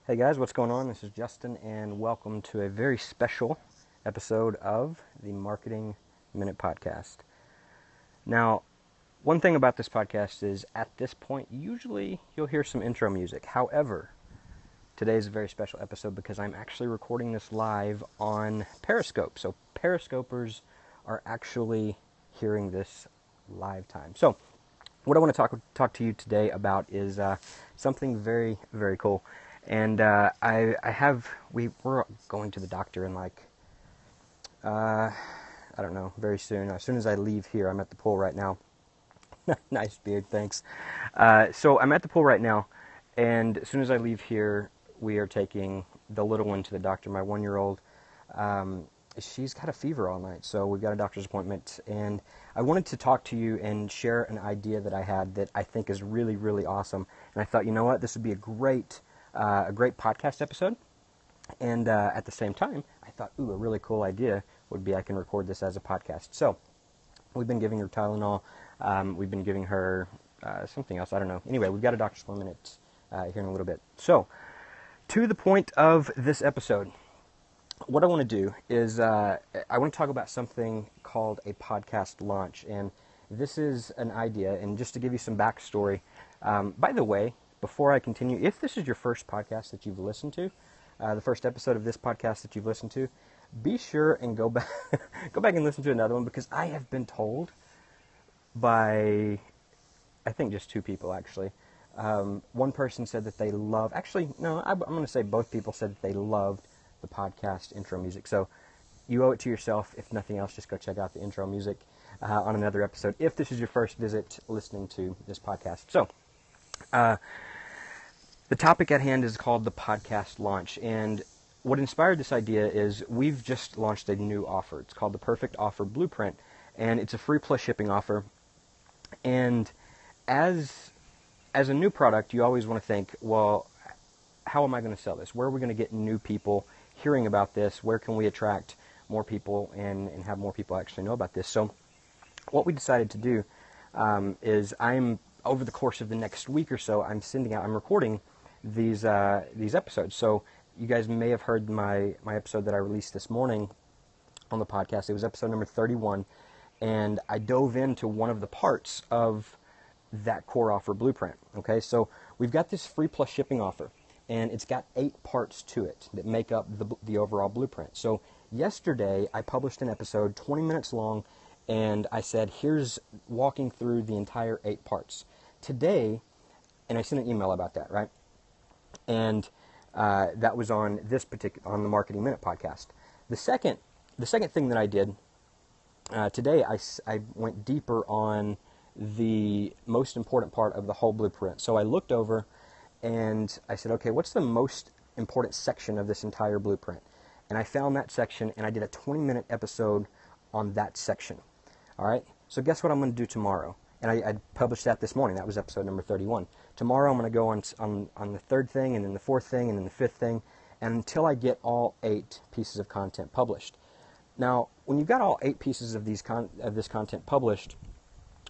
Hey guys, what's going on? This is Justin, and welcome to a very special episode of the Marketing Minute Podcast. Now, one thing about this podcast is at this point, usually you'll hear some intro music. However, today is a very special episode because I'm actually recording this live on Periscope. So Periscopers are actually hearing this live time. So what I want to talk to you today about is something very, very cool. And we're going to the doctor in I don't know, very soon. As soon as I leave here, I'm at the pool right now. Nice beard, thanks. So I'm at the pool right now, and as soon as I leave here, we are taking the little one to the doctor, my 1-year-old. She's got a fever all night, so we've got a doctor's appointment, and I wanted to talk to you and share an idea that I had that I think is really, really awesome. And I thought, you know what, this would be a great podcast episode. And at the same time, I thought, a really cool idea would be I can record this as a podcast. So we've been giving her Tylenol. We've been giving her something else. I don't know. Anyway, we've got a doctor's appointment here in a little bit. So to the point of this episode, what I want to do is I want to talk about something called a podcast launch. And this is an idea. And just to give you some backstory, by the way, before I continue, if this is your first podcast that you've listened to, the first episode of this podcast that you've listened to, be sure and go back and listen to another one, because I have been told by, I think, just 2 people actually. One person said that they love, actually, no, I'm going to say both people said that they loved the podcast intro music. So you owe it to yourself. If nothing else, just go check out the intro music on another episode if this is your first visit listening to this podcast. So the topic at hand is called the podcast launch, and what inspired this idea is we've just launched a new offer. It's called the Perfect Offer Blueprint, and it's a free plus shipping offer. And as a new product, you always want to think, well, how am I going to sell this? Where are we going to get new people hearing about this? Where can we attract more people and have more people actually know about this? So what we decided to do is over the course of the next week or so, I'm recording these episodes. So you guys may have heard my episode that I released this morning on the podcast. It was episode number 31, and I dove into one of the parts of that core offer blueprint. Okay, so we've got this free plus shipping offer, and it's got 8 parts to it that make up the overall blueprint. So yesterday I published an episode 20 minutes long, and I said, here's walking through the entire 8 parts. Today, and I sent an email about that, right? And that was on on the Marketing Minute podcast. The second thing that I did today, I went deeper on the most important part of the whole blueprint. So I looked over and I said, okay, what's the most important section of this entire blueprint? And I found that section, and I did a 20-minute episode on that section. All right. So guess what I'm going to do tomorrow? And I published that this morning. That was episode number 31. Tomorrow I'm going to go on the 3rd thing, and then the 4th thing, and then the 5th thing, and until I get all 8 pieces of content published. Now, when you've got all 8 pieces of this content published,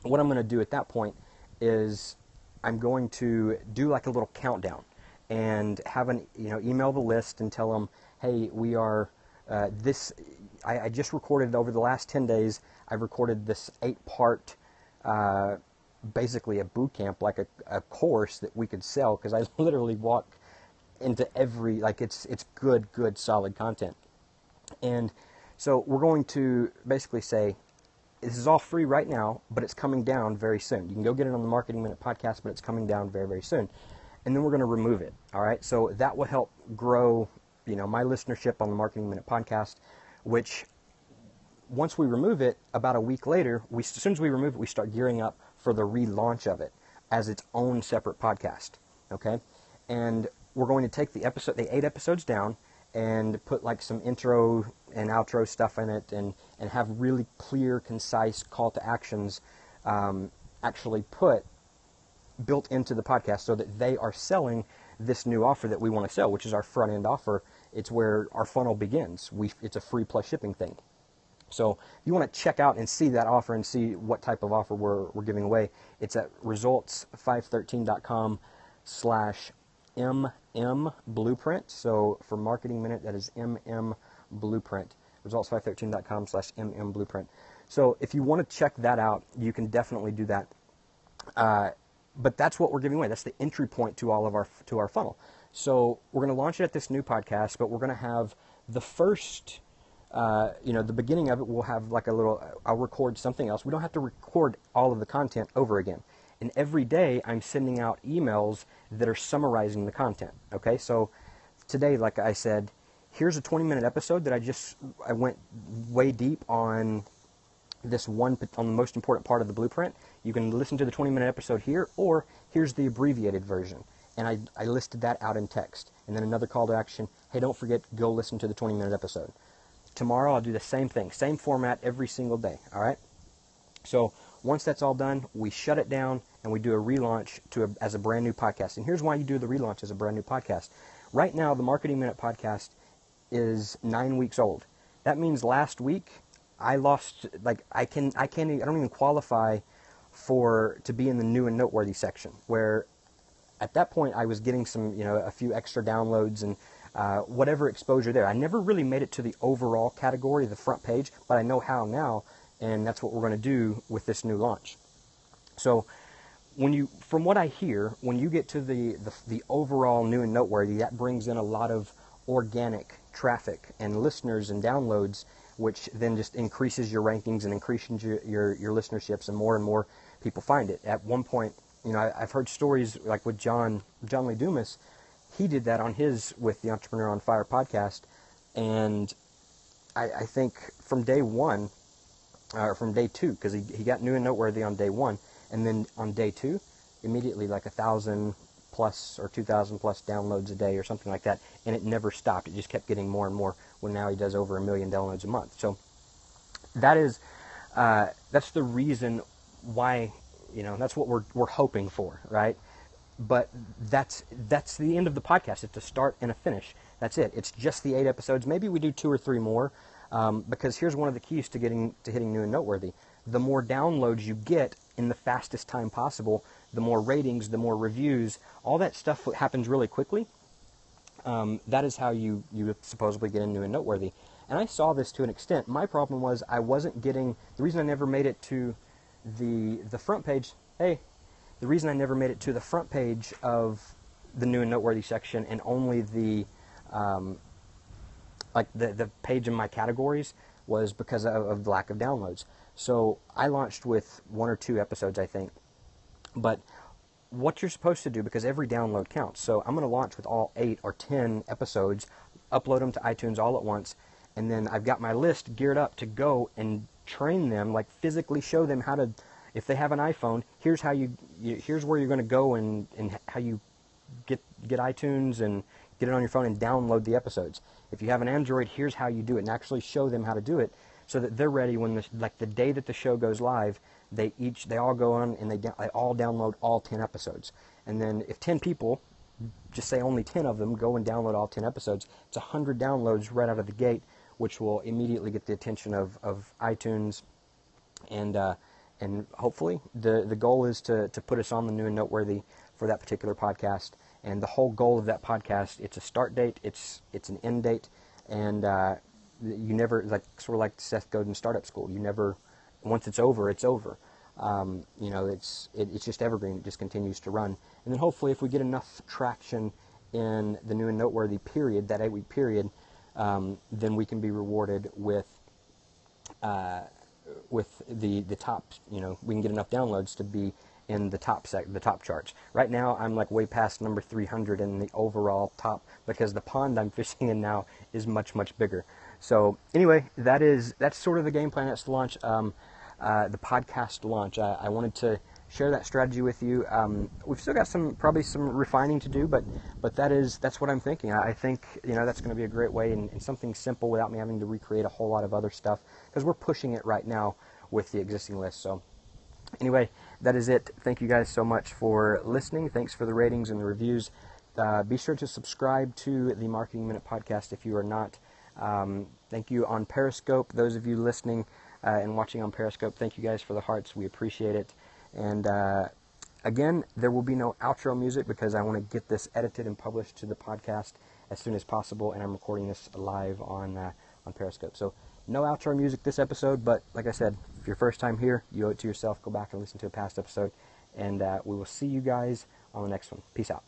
what I'm going to do at that point is I'm going to do like a little countdown and have email the list and tell them, hey, we are I just recorded over the last 10 days. I've recorded this 8-part. Basically a boot camp, like a course that we could sell, because I literally walk into every, it's good, solid content. And so we're going to basically say, this is all free right now, but it's coming down very soon. You can go get it on the Marketing Minute podcast, but it's coming down very, very soon. And then we're going to remove it, all right? So that will help grow, my listenership on the Marketing Minute podcast, which once we remove it, about a week later, as soon as we remove it, we start gearing up for the relaunch of it as its own separate podcast, okay? And we're going to take the 8 episodes down and put like some intro and outro stuff in it, and have really clear, concise call to actions actually built into the podcast, so that they are selling this new offer that we want to sell, which is our front-end offer. It's where our funnel begins. It's a free plus shipping thing. So if you want to check out and see that offer and see what type of offer we're giving away, it's at results513.com/ Blueprint. So for Marketing Minute, that is Blueprint. Results513.com/MM Blueprint. So if you want to check that out, you can definitely do that. But that's what we're giving away. That's the entry point to all of our funnel. So we're going to launch it at this new podcast, but we're going to have the first, the beginning of it. We'll have like I'll record something else. We don't have to record all of the content over again. And every day I'm sending out emails that are summarizing the content. Okay, so today, like I said, here's a 20-minute episode that I went way deep on on the most important part of the blueprint. You can listen to the 20-minute episode here, or here's the abbreviated version. And I listed that out in text. And then another call to action, hey, don't forget, go listen to the 20-minute episode. Tomorrow I'll do the same thing, same format every single day, all right? So once that's all done, we shut it down and we do a relaunch as a brand new podcast. And here's why you do the relaunch as a brand new podcast. Right now, the Marketing Minute podcast is 9 weeks old. That means last week I lost, I don't even qualify to be in the new and noteworthy section, where at that point I was getting a few extra downloads and whatever exposure there. I never really made it to the overall category, the front page, but I know how now, and that's what we're going to do with this new launch. So from what I hear, when you get to the overall new and noteworthy, that brings in a lot of organic traffic and listeners and downloads, which then just increases your rankings and increases your listenerships, and more people find it. At one point, I've heard stories like with John Lee Dumas. He did that with the Entrepreneur on Fire podcast, and I think from day one, or from day two, because he got new and noteworthy on day one, and then on day two, immediately like 1,000 plus or 2,000 plus downloads a day or something like that, and it never stopped. It just kept getting more and more. When now he does over 1 million downloads a month. So that's the reason why, that's what we're hoping for, right? But that's the end of the podcast. It's a start and a finish. That's it. It's just the 8 episodes. Maybe we do 2 or 3 more, because here's one of the keys to hitting new and noteworthy. The more downloads you get in the fastest time possible, the more ratings, the more reviews, all that stuff happens really quickly. That is how you supposedly get in new and noteworthy. And I saw this to an extent. My problem was I wasn't getting, the reason I never made it to the front page, the reason I never made it to the front page of the new and noteworthy section, and only the page in my categories, was because of the lack of downloads. So I launched with 1 or 2 episodes, I think. But what you're supposed to do, because every download counts. So I'm going to launch with all 8 or 10 episodes, upload them to iTunes all at once, and then I've got my list geared up to go and train them, like physically show them how to, if they have an iPhone, here's where you're going to go and how you get iTunes and get it on your phone and download the episodes. If you have an Android, here's how you do it, and actually show them how to do it so that they're ready when the day that the show goes live. They all go on and they all download all 10 episodes. And then if 10 people, just say only 10 of them, go and download all 10 episodes, it's 100 downloads right out of the gate, which will immediately get the attention of iTunes. And hopefully the goal is to put us on the new and noteworthy for that particular podcast. And the whole goal of that podcast, it's a start date, it's an end date, and you never, sort of like Seth Godin Startup School, you never, once it's over, it's over. It's just evergreen. It just continues to run. And then hopefully if we get enough traction in the new and noteworthy period, that 8-week period, then we can be rewarded with the top, we can get enough downloads to be in the top charts. Right now I'm like way past number 300 in the overall top, because the pond I'm fishing in now is much, much bigger. So anyway, that's sort of the game plan. That's the launch. The podcast launch. I wanted to share that strategy with you. We've still got probably some refining to do, but that's what I'm thinking. I think that's going to be a great way, and something simple without me having to recreate a whole lot of other stuff, because we're pushing it right now with the existing list. So anyway, that is it. Thank you guys so much for listening. Thanks for the ratings and the reviews. Be sure to subscribe to the Marketing Minute podcast if you are not. Thank you on Periscope. Those of you listening and watching on Periscope, thank you guys for the hearts. We appreciate it. And Again, there will be no outro music because I want to get this edited and published to the podcast as soon as possible, and I'm recording this live on Periscope. So no outro music this episode, but like I said, if your first time here, you owe it to yourself. Go back and listen to a past episode, and we will see you guys on the next one. Peace out.